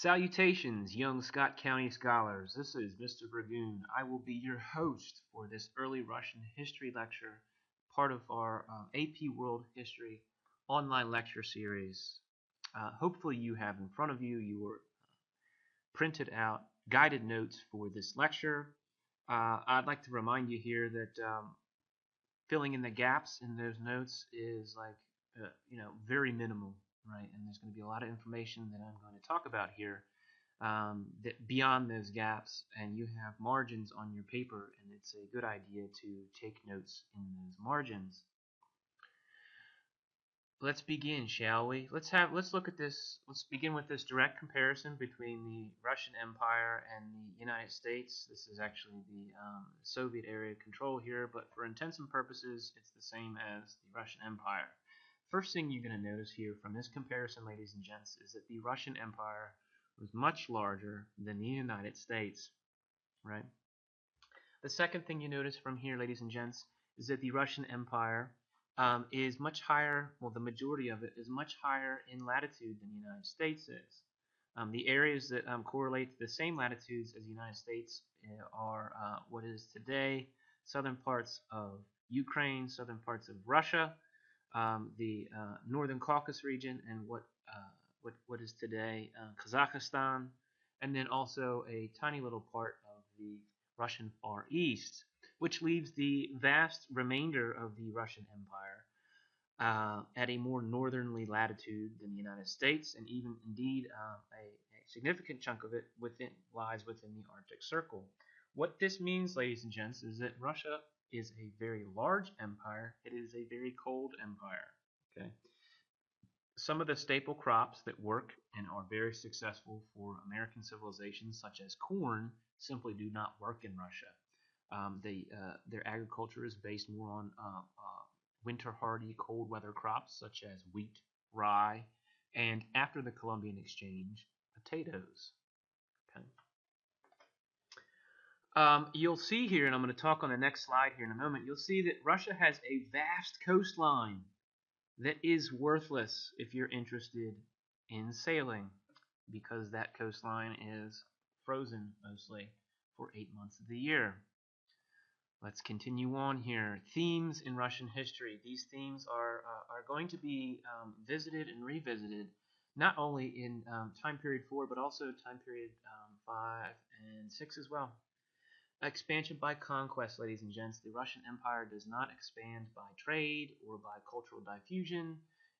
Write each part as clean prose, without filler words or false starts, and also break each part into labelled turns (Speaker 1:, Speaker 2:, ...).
Speaker 1: Salutations, young Scott County scholars. This is Mr. Dragoon. I will be your host for this early Russian history lecture, part of our AP World History online lecture series. Hopefully you have in front of you your printed out guided notes for this lecture. I'd like to remind you here that filling in the gaps in those notes is very minimal, right? And there's going to be a lot of information that I'm going to talk about here that beyond those gaps, and you have margins on your paper, and it's a good idea to take notes in those margins. Let's begin, shall we? Let's look at this. Let's begin with this direct comparison between the Russian Empire and the United States. This is actually the Soviet area of control here, but for intents and purposes, it's the same as the Russian Empire. First thing you're going to notice here from this comparison, ladies and gents, is that the Russian Empire was much larger than the United States, right? The second thing you notice from here, ladies and gents, is that the Russian Empire is much higher, well, the majority of it is much higher in latitude than the United States is. The areas that correlate to the same latitudes as the United States are what is today southern parts of Ukraine, southern parts of Russia, the northern Caucasus region, and what is today Kazakhstan, and then also a tiny little part of the Russian Far East, which leaves the vast remainder of the Russian Empire at a more northerly latitude than the United States, and even indeed a significant chunk of it lies within the Arctic Circle. What this means, ladies and gents, is that Russia is a very large empire. It is a very cold empire. Okay. Some of the staple crops that work and are very successful for American civilizations, such as corn, simply do not work in Russia. Their agriculture is based more on winter hardy cold weather crops such as wheat, rye, and after the Columbian Exchange, potatoes. Okay. You'll see here, and I'm going to talk on the next slide here in a moment, you'll see that Russia has a vast coastline that is worthless if you're interested in sailing, because that coastline is frozen mostly for 8 months of the year. Let's continue on here. Themes in Russian history. These themes are going to be visited and revisited, not only in time period 4, but also time period 5 and 6 as well. Expansion by conquest, ladies and gents. The Russian Empire does not expand by trade or by cultural diffusion.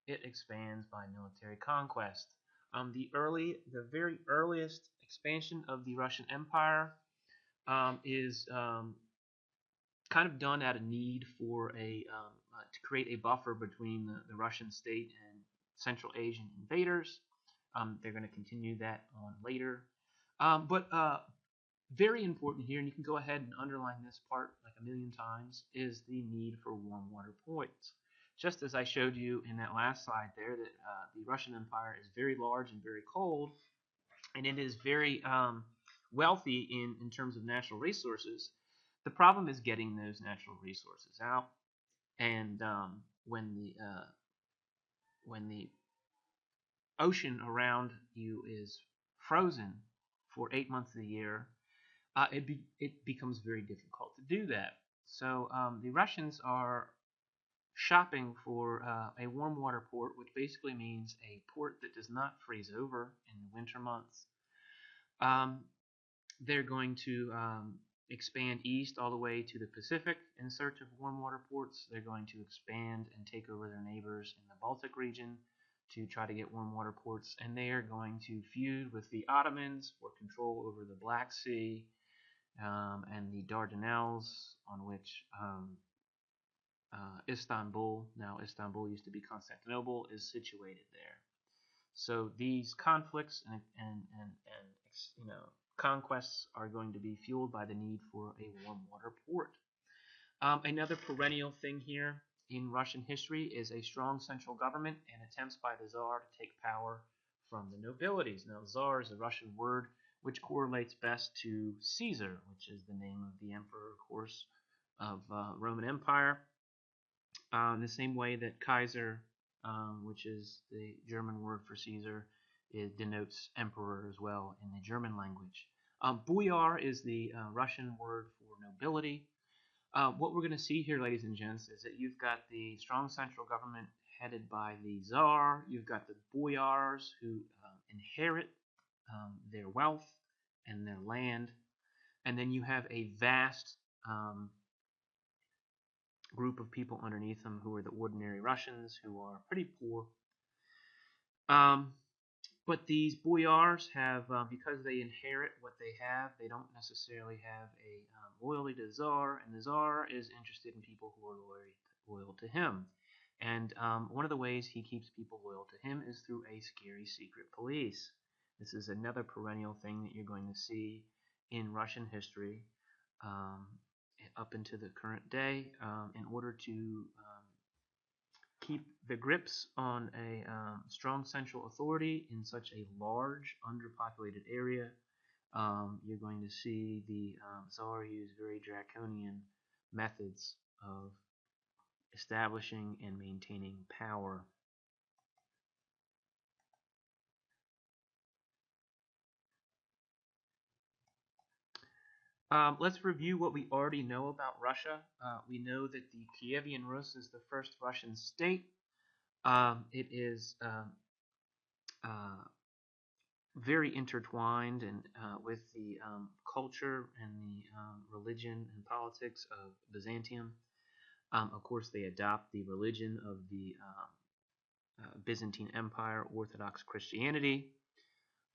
Speaker 1: It expands by military conquest. The very earliest expansion of the Russian Empire is kind of done out of need for to create a buffer between the Russian state and Central Asian invaders. They're going to continue that on later. But very important here, and you can go ahead and underline this part like a million times, is the need for warm water points. Just as I showed you in that last slide there, that the Russian Empire is very large and very cold, and it is very wealthy in terms of natural resources. The problem is getting those natural resources out, and when the ocean around you is frozen for 8 months of the year, it becomes very difficult to do that. So the Russians are shopping for a warm water port, which basically means a port that does not freeze over in the winter months. They're going to expand east all the way to the Pacific in search of warm water ports. They're going to expand and take over their neighbors in the Baltic region to try to get warm water ports, and they are going to feud with the Ottomans for control over the Black Sea and the Dardanelles, on which Istanbul, now Istanbul used to be Constantinople, is situated there. So these conflicts and conquests are going to be fueled by the need for a warm water port. Another perennial thing here in Russian history is a strong central government and attempts by the Tsar to take power from the nobilities. Now, Tsar is a Russian word which correlates best to Caesar, which is the name of the emperor, of course, of Roman Empire. In the same way that Kaiser, which is the German word for Caesar, it denotes emperor as well in the German language. Boyar is the Russian word for nobility. What we're going to see here, ladies and gents, is that you've got the strong central government headed by the Tsar. You've got the boyars who inherit their wealth and their land. And then you have a vast group of people underneath them who are the ordinary Russians who are pretty poor. But these boyars have, because they inherit what they have, they don't necessarily have a loyalty to the Tsar, and the Tsar is interested in people who are loyal to him. And one of the ways he keeps people loyal to him is through a scary secret police. This is another perennial thing that you're going to see in Russian history up into the current day in order to keep the grips on a strong central authority in such a large, underpopulated area. You're going to see the Tsar use very draconian methods of establishing and maintaining power. Let's review what we already know about Russia. We know that the Kievan Rus is the first Russian state. It is very intertwined and with the culture and the religion and politics of Byzantium. Of course, they adopt the religion of the Byzantine Empire, Orthodox Christianity.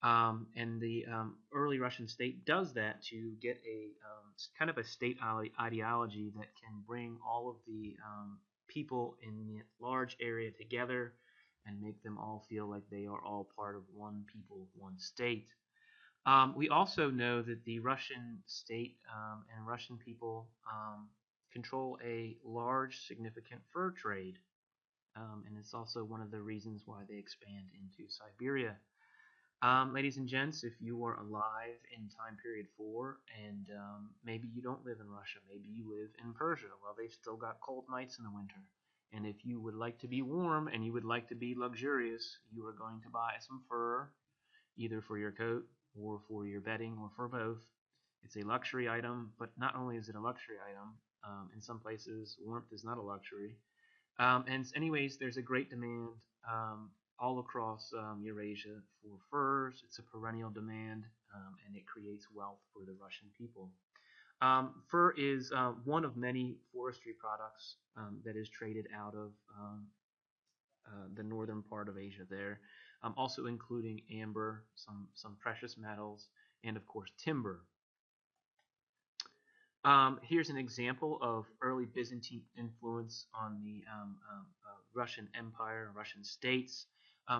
Speaker 1: And the early Russian state does that to get a kind of a state ideology that can bring all of the people in the large area together and make them all feel like they are all part of one people, one state. We also know that the Russian state and Russian people control a large, significant fur trade. And it's also one of the reasons why they expand into Siberia. Ladies and gents, if you are alive in time period 4 and maybe you don't live in Russia, maybe you live in Persia, well, they've still got cold nights in the winter. And if you would like to be warm and you would like to be luxurious, you are going to buy some fur, either for your coat or for your bedding or for both. It's a luxury item, but not only is it a luxury item, in some places warmth is not a luxury. And anyways, there's a great demand all across Eurasia for furs. It's a perennial demand, and it creates wealth for the Russian people. Fur is one of many forestry products that is traded out of the northern part of Asia there, also including amber, some precious metals, and of course timber. Here's an example of early Byzantine influence on the Russian Empire, Russian states.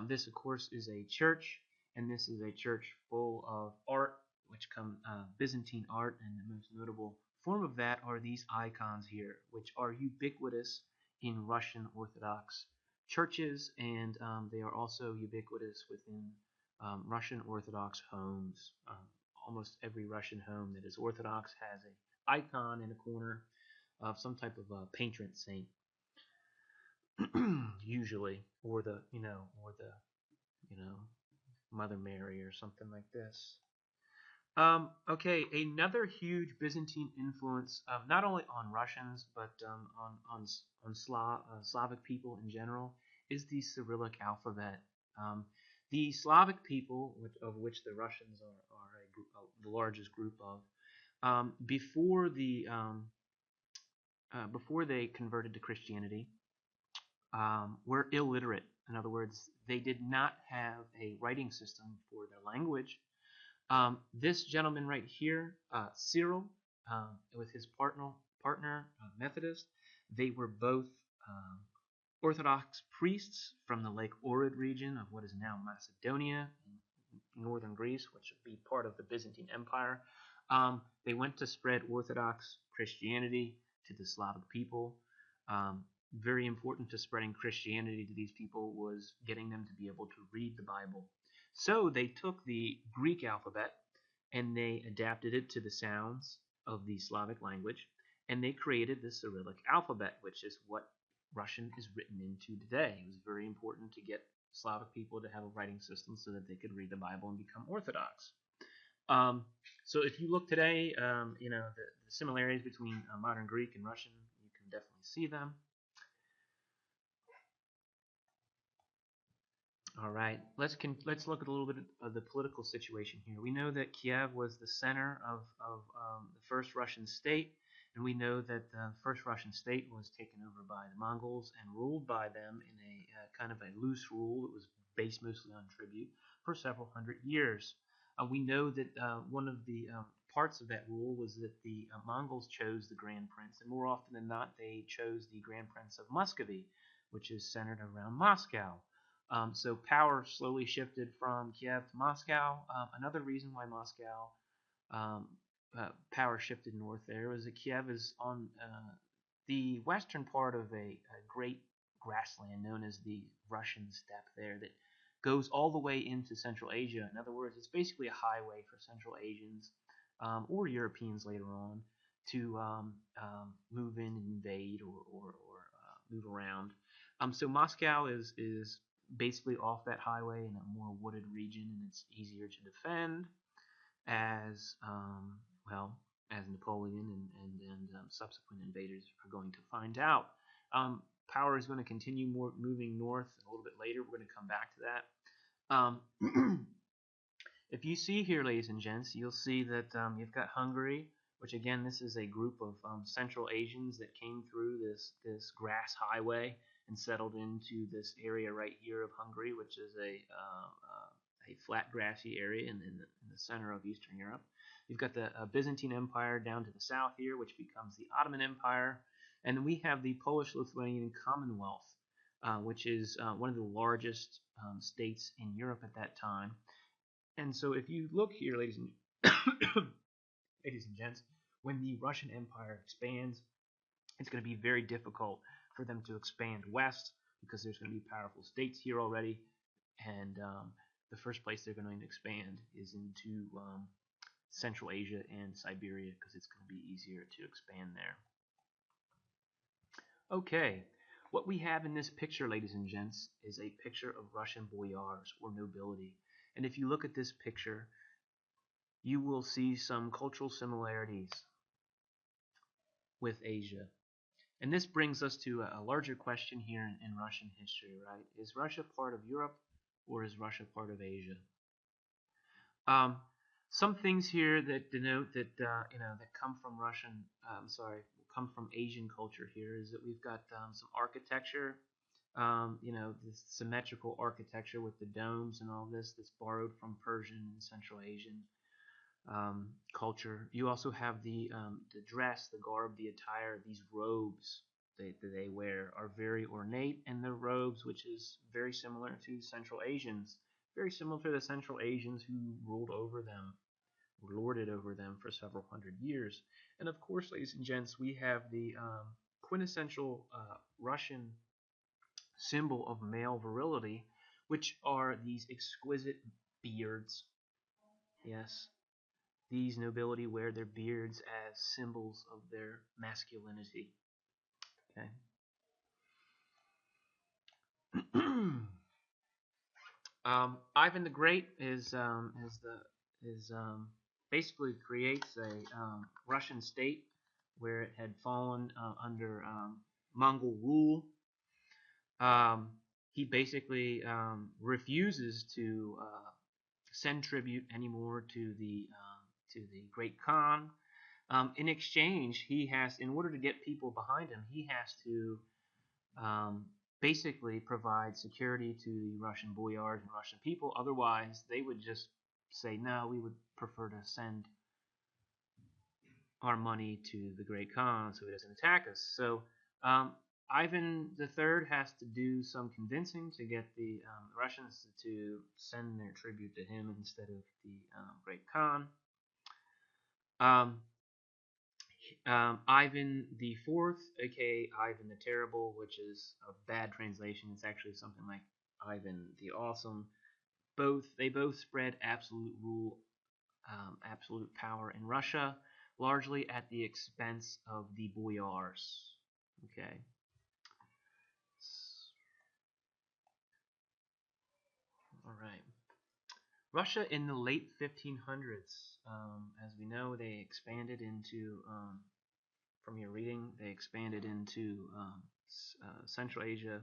Speaker 1: This, of course, is a church, and this is a church full of art, which come Byzantine art, and the most notable form of that are these icons here, which are ubiquitous in Russian Orthodox churches, and they are also ubiquitous within Russian Orthodox homes. Almost every Russian home that is Orthodox has a icon in a corner of some type of patron saint, usually, or the Mother Mary or something like this. Okay, another huge Byzantine influence, not only on Russians but on Slavic people in general, is the Cyrillic alphabet. The Slavic people, of which the Russians are the largest group of, before they converted to Christianity, were illiterate. In other words, they did not have a writing system for their language. This gentleman right here, Cyril, with his partner Methodist, they were both Orthodox priests from the Lake Ohrid region of what is now Macedonia, northern Greece, which would be part of the Byzantine Empire. They went to spread Orthodox Christianity to the Slavic people. Very important to spreading Christianity to these people was getting them to be able to read the Bible. So they took the Greek alphabet and they adapted it to the sounds of the Slavic language, and they created the Cyrillic alphabet, which is what Russian is written into today. It was very important to get Slavic people to have a writing system so that they could read the Bible and become Orthodox. So if you look today, the similarities between modern Greek and Russian, you can definitely see them. All right, let's look at a little bit of the political situation here. We know that Kiev was the center of the first Russian state, and we know that the first Russian state was taken over by the Mongols and ruled by them in a kind of a loose rule. It was based mostly on tribute for several hundred years. We know that one of the parts of that rule was that the Mongols chose the Grand Prince, and more often than not, they chose the Grand Prince of Muscovy, which is centered around Moscow. So power slowly shifted from Kiev to Moscow. Another reason why Moscow power shifted north there was that Kiev is on the western part of a great grassland known as the Russian steppe there that goes all the way into Central Asia. In other words, it's basically a highway for Central Asians or Europeans later on to move in and invade or move around. So Moscow is basically off that highway in a more wooded region, and it's easier to defend as as Napoleon and subsequent invaders are going to find out. Power is going to continue moving north a little bit later. We're going to come back to that. If you see here, ladies and gents, you'll see that you've got Hungary, which again, this is a group of Central Asians that came through this grass highway and settled into this area right here of Hungary, which is a flat grassy area in the center of Eastern Europe. You've got the Byzantine Empire down to the south here, which becomes the Ottoman Empire. And then we have the Polish-Lithuanian Commonwealth, which is one of the largest states in Europe at that time. And so if you look here, ladies and gents, when the Russian Empire expands, it's going to be very difficult for them to expand west because there's going to be powerful states here already, and the first place they're going to expand is into Central Asia and Siberia because it's going to be easier to expand there. Okay, what we have in this picture, ladies and gents, is a picture of Russian boyars or nobility. And if you look at this picture, you will see some cultural similarities with Asia. And this brings us to a larger question here in Russian history, right? Is Russia part of Europe or is Russia part of Asia? Some things here that denote that that come from come from Asian culture here is that we've got some architecture, this symmetrical architecture with the domes and all this that's borrowed from Persian and Central Asian culture. You also have the dress, the garb, the attire, these robes that they wear are very ornate, and the robes, which is very similar to Central Asians, very similar to the Central Asians who ruled over them, lorded over them for several hundred years. And of course, ladies and gents, we have the quintessential Russian symbol of male virility, which are these exquisite beards. Yes, these nobility wear their beards as symbols of their masculinity. Okay. Ivan the Great is basically creates a Russian state where it had fallen under Mongol rule. He basically refuses to send tribute anymore to the Great Khan. In exchange, he has, in order to get people behind him, he has to basically provide security to the Russian boyars and Russian people. Otherwise, they would just say, no, we would prefer to send our money to the Great Khan so he doesn't attack us. So Ivan III has to do some convincing to get the Russians to send their tribute to him instead of the Great Khan. Ivan IV, aka Ivan the Terrible, which is a bad translation. It's actually something like Ivan the Awesome. They both spread absolute rule, absolute power in Russia, largely at the expense of the boyars. Okay. Russia in the late 1500s, as we know, they expanded into, from your reading, they expanded into Central Asia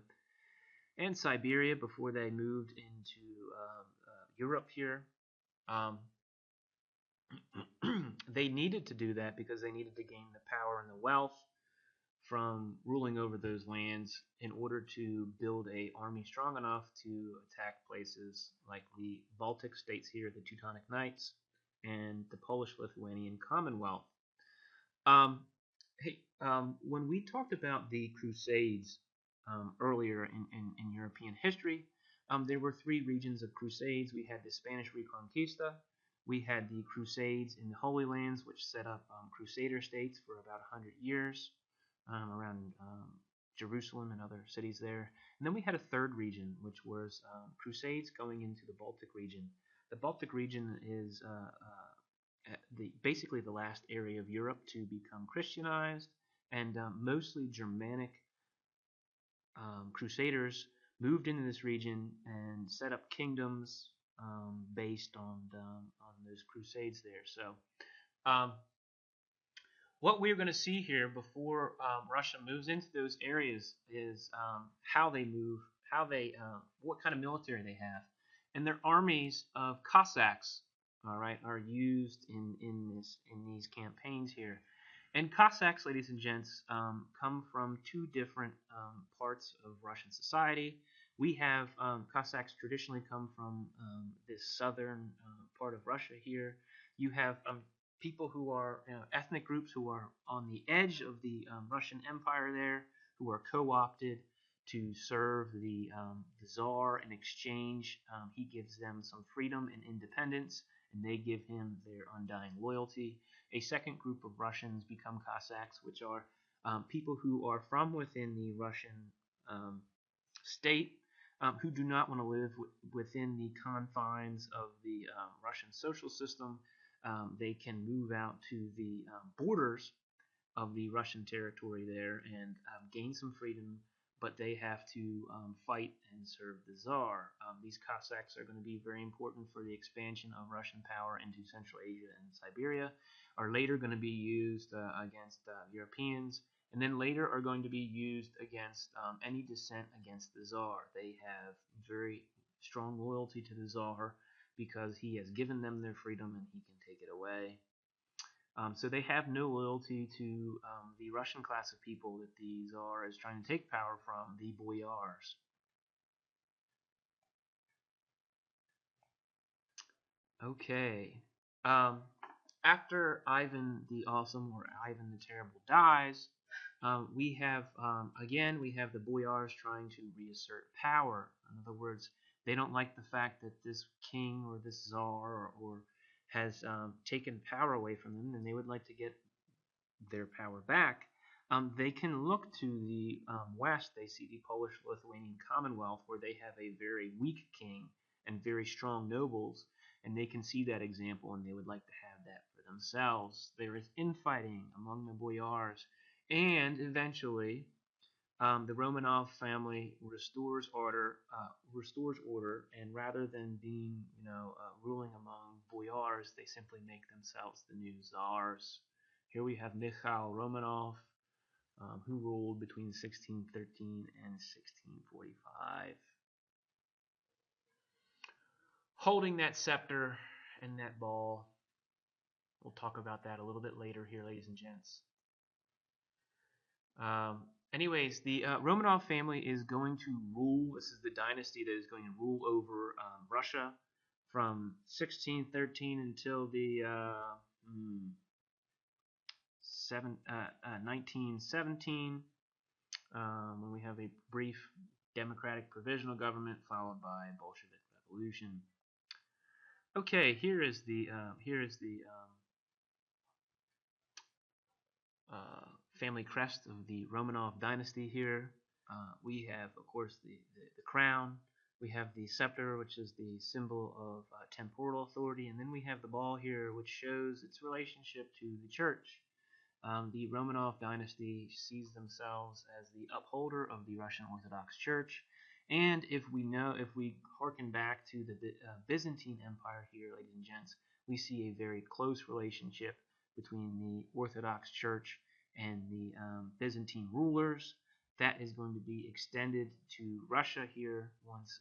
Speaker 1: and Siberia before they moved into Europe here. Um, they needed to do that because they needed to gain the power and the wealth from ruling over those lands in order to build a army strong enough to attack places like the Baltic states here, the Teutonic Knights, and the Polish-Lithuanian Commonwealth. Um, hey, when we talked about the Crusades earlier in European history, there were three regions of Crusades. We had the Spanish Reconquista, we had the Crusades in the Holy Lands, which set up Crusader states for about 100 years around Jerusalem and other cities there. And then we had a third region, which was Crusades going into the Baltic region. The Baltic region is basically the last area of Europe to become Christianized, and mostly Germanic crusaders moved into this region and set up kingdoms based on those crusades there. So, what we're going to see here before Russia moves into those areas is how they move, what kind of military they have, and their armies of Cossacks, all right, are used in these campaigns here. And Cossacks, ladies and gents, come from two different parts of Russian society. We have Cossacks traditionally come from this southern part of Russia here. You have people who are ethnic groups who are on the edge of the Russian Empire there, who are co-opted to serve the Tsar in exchange. He gives them some freedom and independence, and they give him their undying loyalty. A second group of Russians become Cossacks, which are people who are from within the Russian state, who do not want to live within the confines of the Russian social system. They can move out to the borders of the Russian territory there and gain some freedom, but they have to fight and serve the Tsar. These Cossacks are going to be very important for the expansion of Russian power into Central Asia and Siberia, are later going to be used against Europeans, and then later are going to be used against any dissent against the Tsar. They have very strong loyalty to the Tsar because he has given them their freedom and he can take it away. So they have no loyalty to the Russian class of people that the Tsar is trying to take power from, the Boyars. Okay. Um, After Ivan the Awesome or Ivan the Terrible dies, we have again we have the Boyars trying to reassert power. In other words, they don't like the fact that this king or this czar or has taken power away from them, and they would like to get their power back. They can look to the west. They see the Polish-Lithuanian Commonwealth, where they have a very weak king and very strong nobles, and they can see that example, and they would like to have that for themselves. There is infighting among the boyars, and eventually, the Romanov family restores order, and rather than being, ruling among boyars, they simply make themselves the new czars. Here we have Mikhail Romanov, who ruled between 1613 and 1645, holding that scepter and that ball. We'll talk about that a little bit later here, ladies and gents. Anyways, the Romanov family is going to rule. This is the dynasty that is going to rule over Russia from 1613 until the 1917, when we have a brief democratic provisional government followed by Bolshevik revolution. Okay, here is the family crest of the Romanov dynasty here. We have, of course, the crown. We have the scepter, which is the symbol of temporal authority, and then we have the ball here, which shows its relationship to the church. The Romanov dynasty sees themselves as the upholder of the Russian Orthodox Church, And if we harken back to the Byzantine Empire here, ladies and gents, we see a very close relationship between the Orthodox Church and the Byzantine rulers. That is going to be extended to Russia here once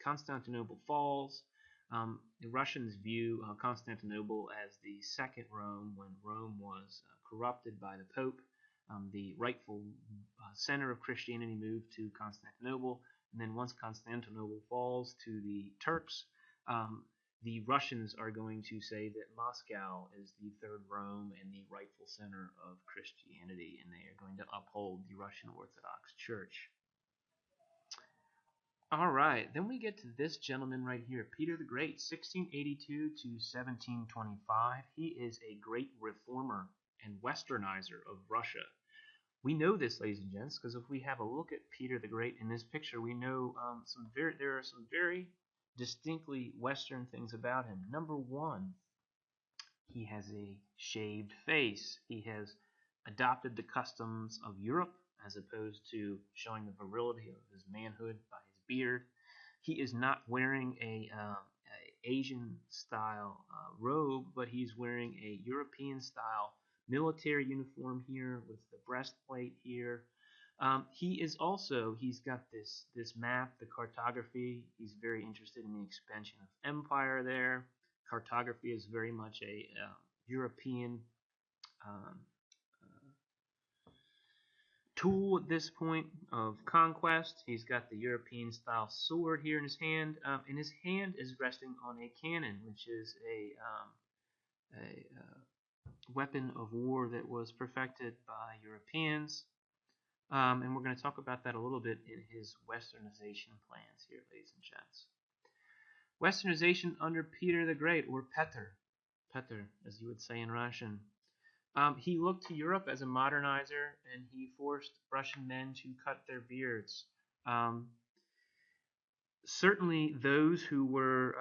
Speaker 1: Constantinople falls. The Russians view Constantinople as the second Rome when Rome was corrupted by the Pope. The rightful center of Christianity moved to Constantinople, and then once Constantinople falls to the Turks, the Russians are going to say that Moscow is the third Rome and the rightful center of Christianity, and they are going to uphold the Russian Orthodox Church. All right, then we get to this gentleman right here, Peter the Great, 1682 to 1725. He is a great reformer and westernizer of Russia. We know this, ladies and gents, because if we have a look at Peter the Great in this picture, we know there are some very distinctly Western things about him. Number one, he has a shaved face. He has adopted the customs of Europe as opposed to showing the virility of his manhood by his beard. He is not wearing a Asian style robe, but he's wearing a European style military uniform here with the breastplate here. He's got this map, the cartography. He's very interested in the expansion of empire there. Cartography is very much a European um, tool at this point of conquest. He's got the European style sword here in his hand, and his hand is resting on a cannon, which is a weapon of war that was perfected by Europeans. And we're going to talk about that a little bit in his Westernization plans here, ladies and gents. Westernization under Peter the Great, or Petr, as you would say in Russian. He looked to Europe as a modernizer, and he forced Russian men to cut their beards. Certainly, those who were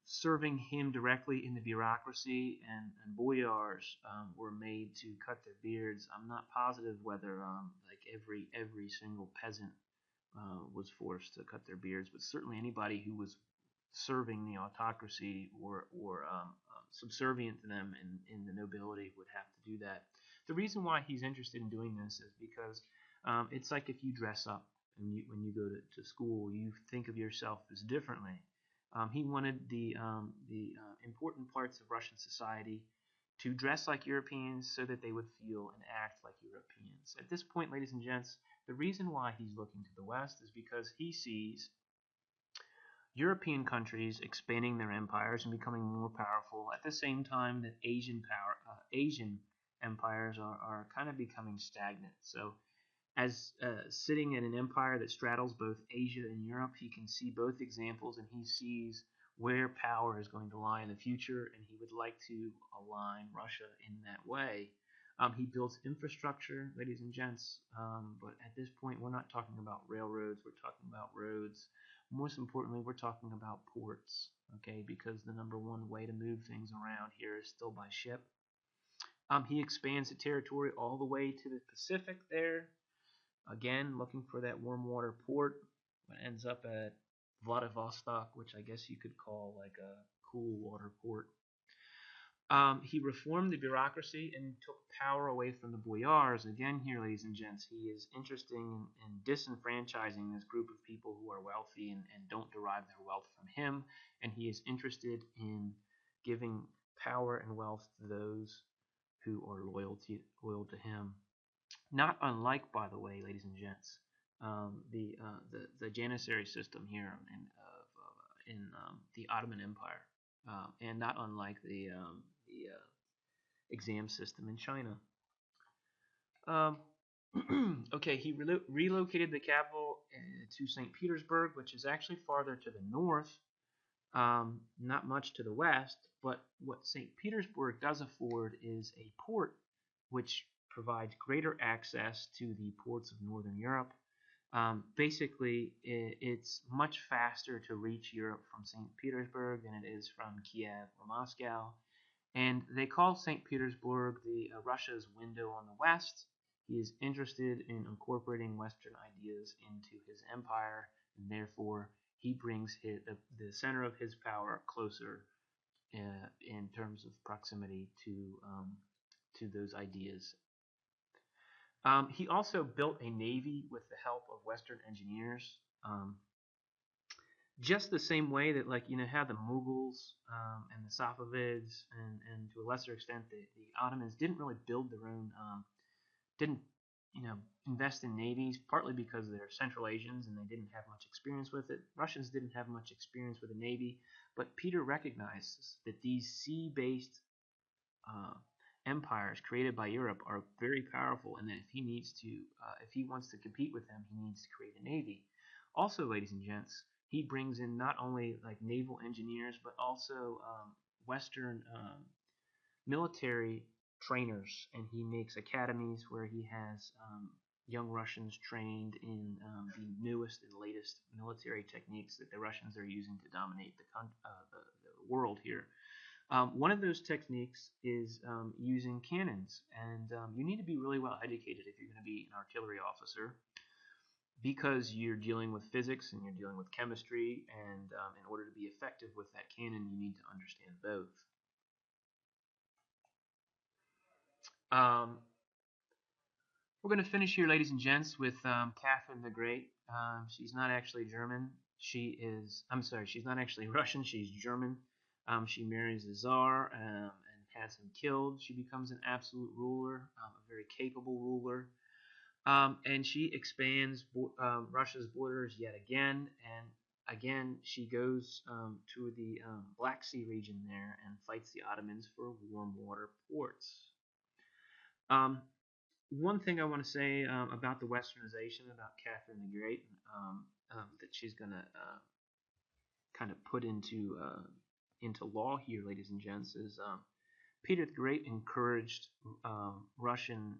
Speaker 1: serving him directly in the bureaucracy and boyars were made to cut their beards. I'm not positive whether every single peasant was forced to cut their beards, but certainly anybody who was serving the autocracy or subservient to them in the nobility would have to do that. The reason why he's interested in doing this is because it's like if you dress up and when you go to school, you think of yourself as differently. He wanted the important parts of Russian society to dress like Europeans so that they would feel and act like Europeans. At this point, ladies and gents, the reason why he's looking to the West is because he sees European countries expanding their empires and becoming more powerful at the same time that Asian empires are kind of becoming stagnant. So as sitting in an empire that straddles both Asia and Europe, he can see both examples, and he sees where power is going to lie in the future, and he would like to align Russia in that way. He builds infrastructure, ladies and gents, but at this point we're not talking about railroads, we're talking about roads. Most importantly, we're talking about ports, okay, because the number one way to move things around here is still by ship. He expands the territory all the way to the Pacific there. Again, looking for that warm water port. It ends up at Vladivostok, which I guess you could call like a cool water port. He reformed the bureaucracy and took power away from the boyars. Again here, ladies and gents, he is interested in disenfranchising this group of people who are wealthy and don't derive their wealth from him, and he is interested in giving power and wealth to those who are loyal to him. Not unlike, by the way, ladies and gents, the Janissary system here in the Ottoman Empire, and not unlike the exam system in China. Okay, he relocated the capital to St. Petersburg, which is actually farther to the north, not much to the west, but what St. Petersburg does afford is a port which provides greater access to the ports of Northern Europe. Basically, it's much faster to reach Europe from St. Petersburg than it is from Kiev or Moscow. And they call St. Petersburg Russia's window on the West. He is interested in incorporating Western ideas into his empire, and therefore he brings the center of his power closer in terms of proximity to those ideas. He also built a navy with the help of Western engineers. Just the same way that, like, how the Mughals and the Safavids and to a lesser extent the Ottomans didn't really build their own, didn't invest in navies, partly because they're Central Asians and they didn't have much experience with it. Russians didn't have much experience with a navy, but Peter recognizes that these sea-based empires created by Europe are very powerful, and that if he wants to compete with them, he needs to create a navy. Also, ladies and gents, he brings in not only like naval engineers, but also Western military trainers, and he makes academies where he has young Russians trained in the newest and latest military techniques that the Russians are using to dominate the world here. One of those techniques is using cannons, and you need to be really well educated if you're going to be an artillery officer, because you're dealing with physics and you're dealing with chemistry, and in order to be effective with that cannon, you need to understand both. We're going to finish here, ladies and gents, with Catherine the Great. She's not actually German. She's not actually Russian. She's German. She marries the Tsar and has him killed. She becomes an absolute ruler, a very capable ruler. And she expands Russia's borders yet again. And again, she goes to the Black Sea region there and fights the Ottomans for warm water ports. One thing I want to say about the Westernization, about Catherine the Great, that she's going to kind of put into law here, ladies and gents, is Peter the Great encouraged Russian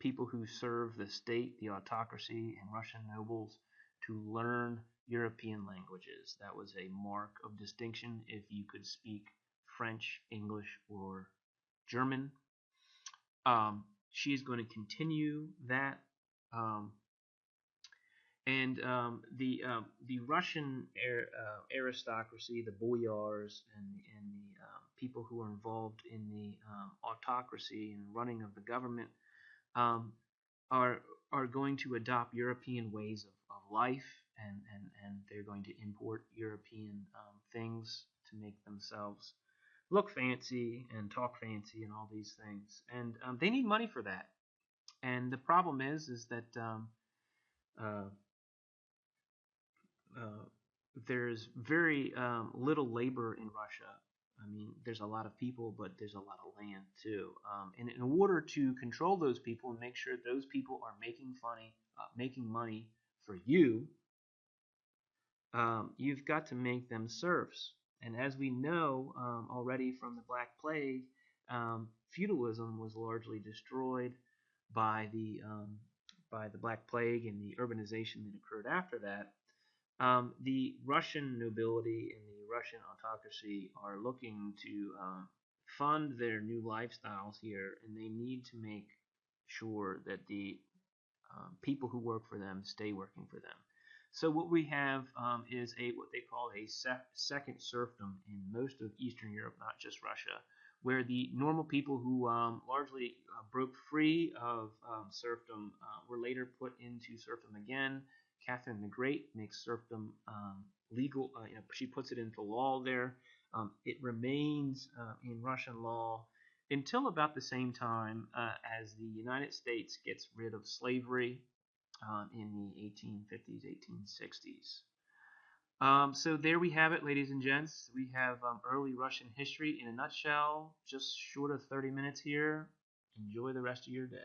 Speaker 1: people who serve the state, the autocracy, and Russian nobles to learn European languages. That was a mark of distinction if you could speak French, English, or German. She is going to continue that, and the Russian aristocracy, the Boyars, and the people who are involved in the autocracy and running of the government are going to adopt European ways of life, and they're going to import European things to make themselves look fancy and talk fancy and all these things, and they need money for that. And the problem is that there's very little labor in Russia. I mean, there's a lot of people, but there's a lot of land too. And in order to control those people and make sure those people are making money for you, you've got to make them serfs. And as we know already from the Black Plague, feudalism was largely destroyed by the Black Plague and the urbanization that occurred after that. The Russian nobility and the Russian autocracy are looking to fund their new lifestyles here, and they need to make sure that the people who work for them stay working for them. So what we have is what they call a second serfdom in most of Eastern Europe, not just Russia, where the normal people who largely broke free of serfdom were later put into serfdom again. Catherine the Great makes serfdom legal. She puts it into law there. It remains in Russian law until about the same time as the United States gets rid of slavery in the 1850s, 1860s. So there we have it, ladies and gents. We have early Russian history in a nutshell, just short of 30 minutes here. Enjoy the rest of your day.